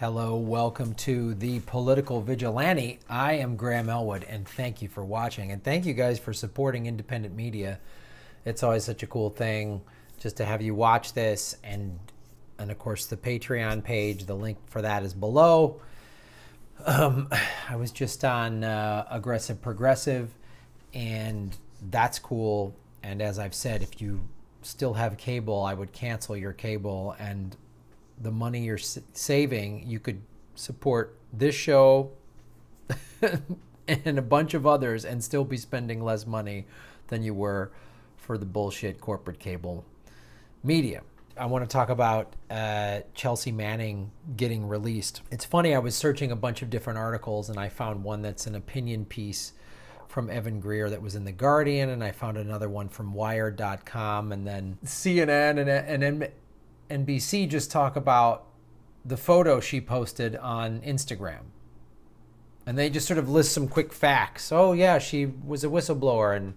Hello, welcome to the Political Vigilante. I am Graham Elwood, and thank you for watching. And thank you guys for supporting independent media. It's always such a cool thing just to have you watch this. And of course, the Patreon page, the link for that is below. I was just on Aggressive Progressive, and that's cool. And as I've said, if you still have cable, I would cancel your cable, and the money you're saving, you could support this show and a bunch of others and still be spending less money than you were for the bullshit corporate cable media. I want to talk about Chelsea Manning getting released. It's funny, I was searching a bunch of different articles and I found one that's an opinion piece from Evan Greer that was in The Guardian, and I found another one from Wired.com, and then CNN and NBC just talk about the photo she posted on Instagram. And they just sort of list some quick facts. Oh yeah, she was a whistleblower, and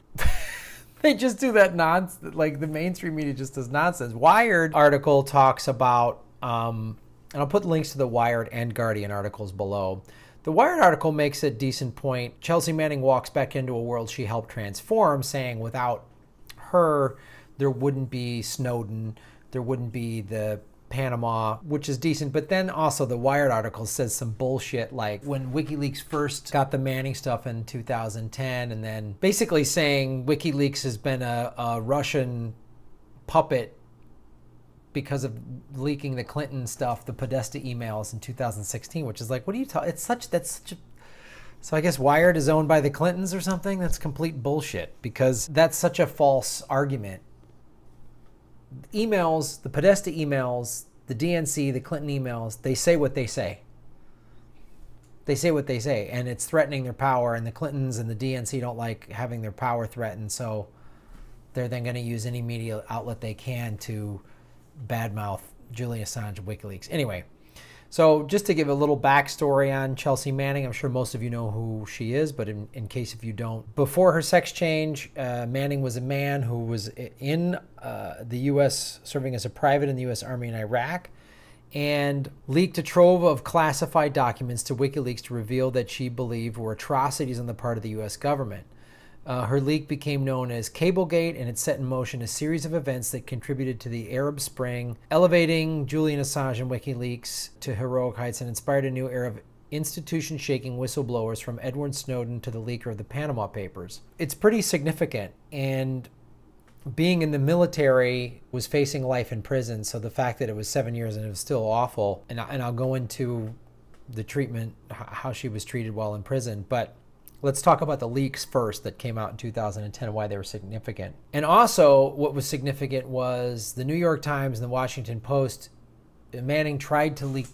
they just do that nonsense. Like the mainstream media just does nonsense. Wired article talks about, and I'll put links to the Wired and Guardian articles below. The Wired article makes a decent point. Chelsea Manning walks back into a world she helped transform, saying without her, there wouldn't be Snowden, there wouldn't be the Panama, which is decent. But then also the Wired article says some bullshit like when WikiLeaks first got the Manning stuff in 2010, and then basically saying WikiLeaks has been a Russian puppet because of leaking the Clinton stuff, the Podesta emails in 2016, which is like, what are you talking? It's such, that's such a, so I guess Wired is owned by the Clintons or something? That's complete bullshit, because that's such a false argument. Emails, the Podesta emails, the DNC, the Clinton emails, they say what they say. They say what they say, and it's threatening their power, and the Clintons and the DNC don't like having their power threatened, so they're then going to use any media outlet they can to badmouth Julian Assange and WikiLeaks. Anyway, so just to give a little backstory on Chelsea Manning, I'm sure most of you know who she is, but in case if you don't, before her sex change, Manning was a man who was in the U.S., serving as a private in the U.S. Army in Iraq, and leaked a trove of classified documents to WikiLeaks to reveal that she believed were atrocities on the part of the U.S. government. Her leak became known as Cablegate, and it set in motion a series of events that contributed to the Arab Spring, elevating Julian Assange and WikiLeaks to heroic heights, and inspired a new era of institution-shaking whistleblowers from Edward Snowden to the leaker of the Panama Papers. It's pretty significant, and being in the military, was facing life in prison, so the fact that it was 7 years and it was still awful, and I'll go into the treatment, how she was treated while in prison, but let's talk about the leaks first that came out in 2010 and why they were significant. And also, what was significant was the New York Times and the Washington Post. Manning tried to leak,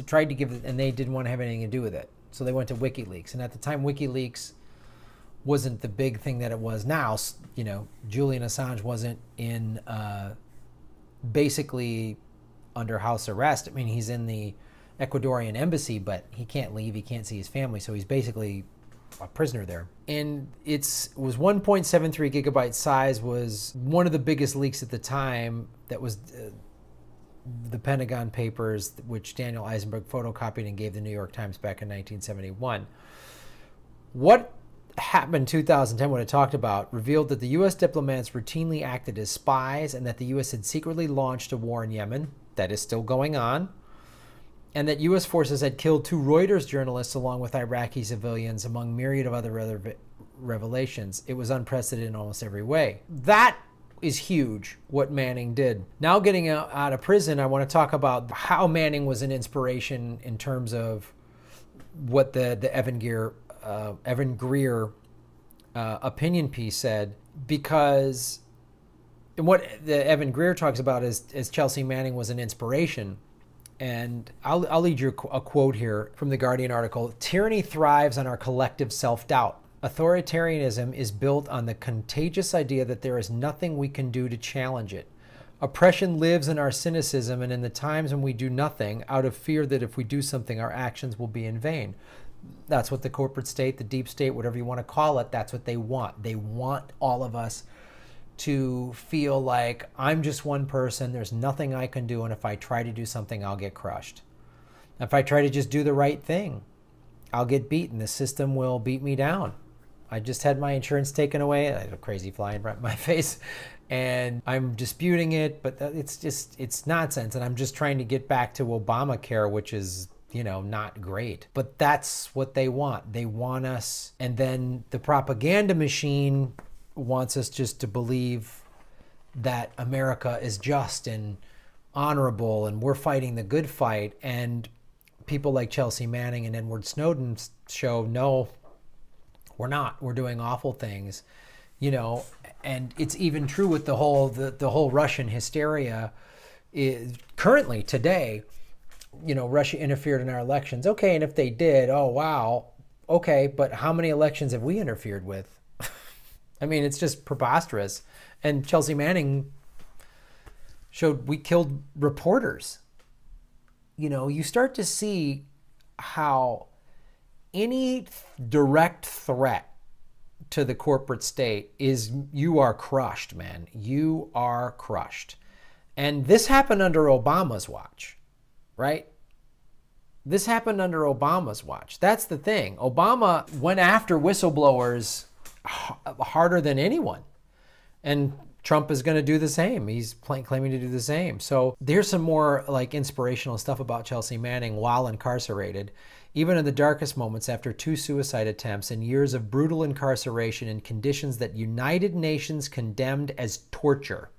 tried to give it, and they didn't want to have anything to do with it. So they went to WikiLeaks. And at the time, WikiLeaks wasn't the big thing that it was now. You know, Julian Assange wasn't in basically under house arrest. I mean, he's in the Ecuadorian embassy, but he can't leave. He can't see his family. So he's basically a prisoner there. And it was 1.73 gigabyte size, was one of the biggest leaks at the time. That was the Pentagon Papers, which Daniel Eisenberg photocopied and gave the New York Times back in 1971. What happened in 2010, what it talked about, revealed that the U.S. diplomats routinely acted as spies, and that the U.S. had secretly launched a war in Yemen that is still going on, and that U.S. forces had killed 2 Reuters journalists along with Iraqi civilians, among myriad of other revelations. It was unprecedented in almost every way. That is huge, what Manning did. Now getting out of prison, I want to talk about how Manning was an inspiration in terms of what the Evan Greer opinion piece said, because what the Evan Greer talks about is Chelsea Manning was an inspiration. And I'll read you a quote here from the Guardian article. "Tyranny thrives on our collective self-doubt. Authoritarianism is built on the contagious idea that there is nothing we can do to challenge it. Oppression lives in our cynicism and in the times when we do nothing out of fear that if we do something, our actions will be in vain." That's what the corporate state, the deep state, whatever you want to call it, that's what they want. They want all of us to feel like I'm just one person, there's nothing I can do, and if I try to do something, I'll get crushed. If I try to just do the right thing, I'll get beaten. The system will beat me down. I just had my insurance taken away. I had a crazy fly in my face, and I'm disputing it, but it's nonsense. And I'm just trying to get back to Obamacare, which is, you know, not great. But that's what they want. They want us, and then the propaganda machine wants us just to believe that America is just and honorable and we're fighting the good fight. And people like Chelsea Manning and Edward Snowden show, no, we're not. We're doing awful things, you know. And it's even true with the whole Russian hysteria. Currently, today, you know, Russia interfered in our elections. Okay, and if they did, oh, wow. Okay, but how many elections have we interfered with? I mean, it's just preposterous. And Chelsea Manning showed we killed reporters. You know, you start to see how any direct threat to the corporate state is, you are crushed, man. You are crushed. And this happened under Obama's watch, right? This happened under Obama's watch. That's the thing. Obama went after whistleblowers harder than anyone. And Trump is going to do the same. He's claiming to do the same. So there's some more like inspirational stuff about Chelsea Manning while incarcerated. Even in the darkest moments, after 2 suicide attempts and years of brutal incarceration in conditions that United Nations condemned as torture,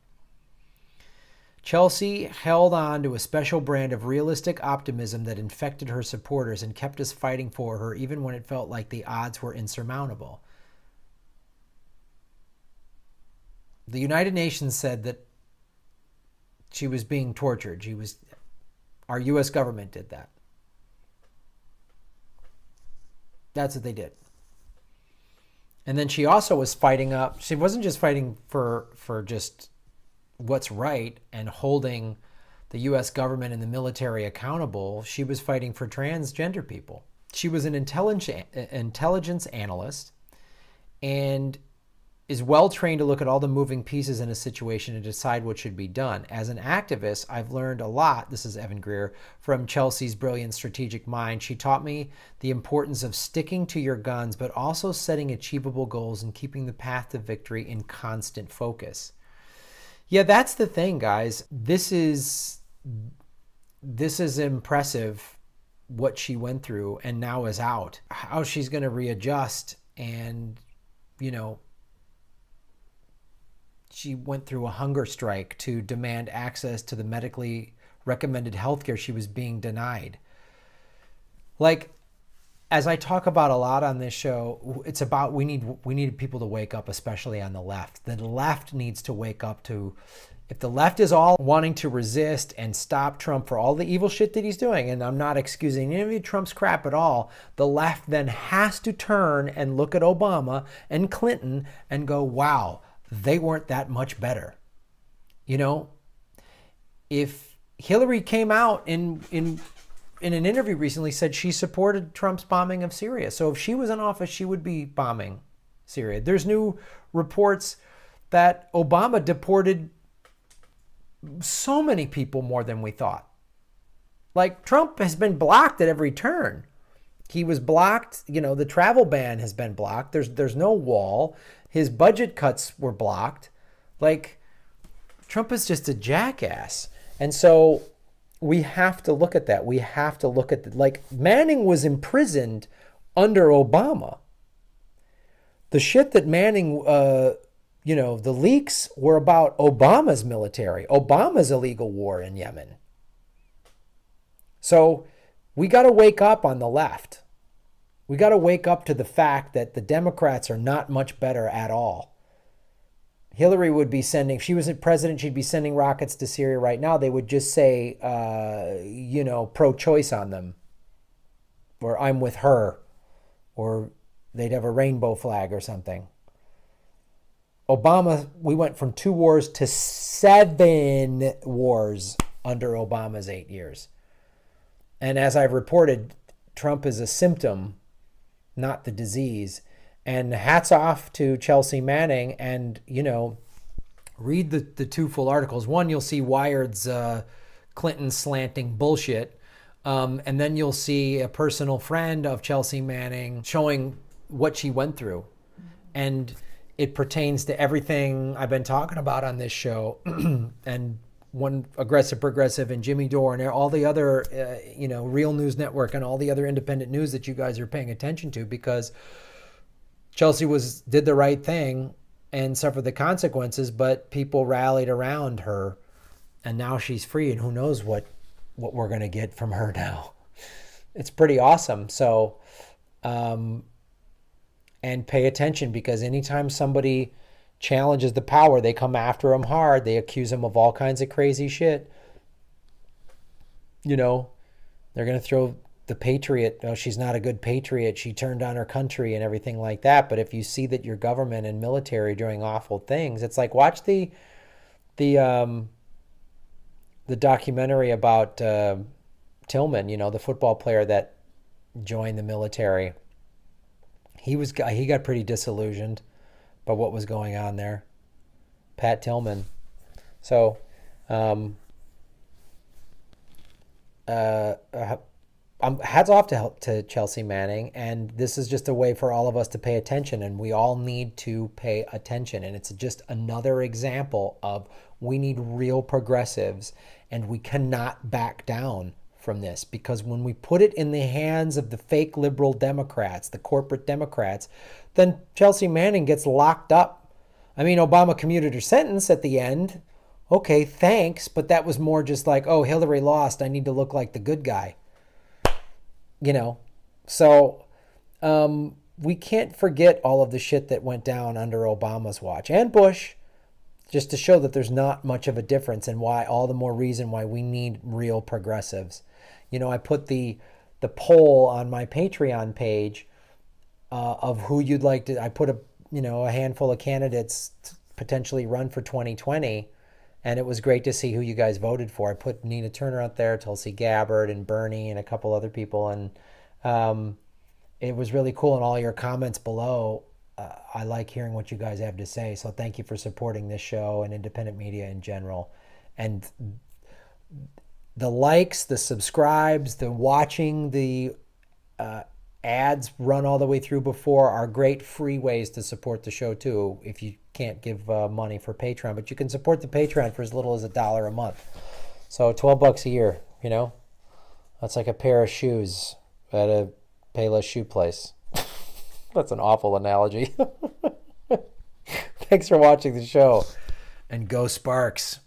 Chelsea held on to a special brand of realistic optimism that infected her supporters and kept us fighting for her even when it felt like the odds were insurmountable. The United Nations said that she was being tortured. Our U.S. government did that. That's what they did. And then she also was fighting up. She wasn't just fighting for just what's right and holding the U.S. government and the military accountable. She was fighting for transgender people. She was an intelligence analyst and is well trained to look at all the moving pieces in a situation and decide what should be done. As an activist, I've learned a lot, this is Evan Greer, from Chelsea's brilliant strategic mind. She taught me the importance of sticking to your guns, but also setting achievable goals and keeping the path to victory in constant focus. Yeah, that's the thing, guys. This is impressive what she went through and now is out. How she's going to readjust, and, you know, she went through a hunger strike to demand access to the medically recommended healthcare she was being denied. Like, as I talk about a lot on this show, it's about we need people to wake up, especially on the left. The left needs to wake up to, if the left is all wanting to resist and stop Trump for all the evil shit that he's doing, and I'm not excusing any of Trump's crap at all, the left then has to turn and look at Obama and Clinton and go, wow, they weren't that much better. You know, if Hillary came out in an interview recently, said she supported Trump's bombing of Syria. So if she was in office, she would be bombing Syria. There's new reports that Obama deported so many people more than we thought. Like, Trump has been blocked at every turn. He was blocked, you know, the travel ban has been blocked. There's no wall. His budget cuts were blocked. Like, Trump is just a jackass. And so we have to look at that. We have to look at like, Manning was imprisoned under Obama. The shit that Manning, you know, the leaks were about Obama's military, Obama's illegal war in Yemen. So we got to wake up on the left. We got to wake up to the fact that the Democrats are not much better at all. Hillary would be sending, if she was president, she'd be sending rockets to Syria right now. They would just say, you know, pro-choice on them, or I'm with her, or they'd have a rainbow flag or something. Obama, we went from 2 wars to 7 wars under Obama's 8 years. And as I've reported, Trump is a symptom, not the disease. And hats off to Chelsea Manning. And, you know, read the 2 full articles. One, you'll see Wired's Clinton slanting bullshit And then you'll see a personal friend of Chelsea Manning showing what she went through. And it pertains to everything I've been talking about on this show. And One Aggressive Progressive and Jimmy Dore and all the other, Real News Network and all the other independent news that you guys are paying attention to, because Chelsea did the right thing and suffered the consequences, but people rallied around her, and now she's free, and who knows what we're going to get from her now. It's pretty awesome. So, and pay attention, because anytime somebody challenges the power, they come after them hard. They accuse them of all kinds of crazy shit. They're going to throw the patriot, oh, she's not a good patriot, she turned on her country and everything like that. But if you see that your government and military doing awful things, it's like, watch the documentary about Tillman, the football player that joined the military. He got pretty disillusioned by what was going on there. Pat Tillman. So, hats off to Chelsea Manning, and this is just a way for all of us to pay attention, and we all need to pay attention. And it's just another example of we need real progressives, and we cannot back down from this, because when we put it in the hands of the fake liberal Democrats, the corporate Democrats, then Chelsea Manning gets locked up. I mean, Obama commuted her sentence at the end. Okay, thanks, but that was more just like, oh, Hillary lost, I need to look like the good guy. So we can't forget all of the shit that went down under Obama's watch and Bush, just to show that there's not much of a difference, and why all the more reason why we need real progressives. I put the poll on my Patreon page of who you'd like to, I put a handful of candidates to potentially run for 2020. And it was great to see who you guys voted for. I put Nina Turner out there, Tulsi Gabbard, and Bernie, and a couple other people. And it was really cool. And all your comments below, I like hearing what you guys have to say. So thank you for supporting this show and independent media in general. And the likes, the subscribes, the watching, the ads run all the way through before are great free ways to support the show too, if you can't give money for Patreon. But you can support the Patreon for as little as $1 a month. So $12 a year, that's like a pair of shoes at a Payless shoe place. That's an awful analogy. Thanks for watching the show, and go Sparks.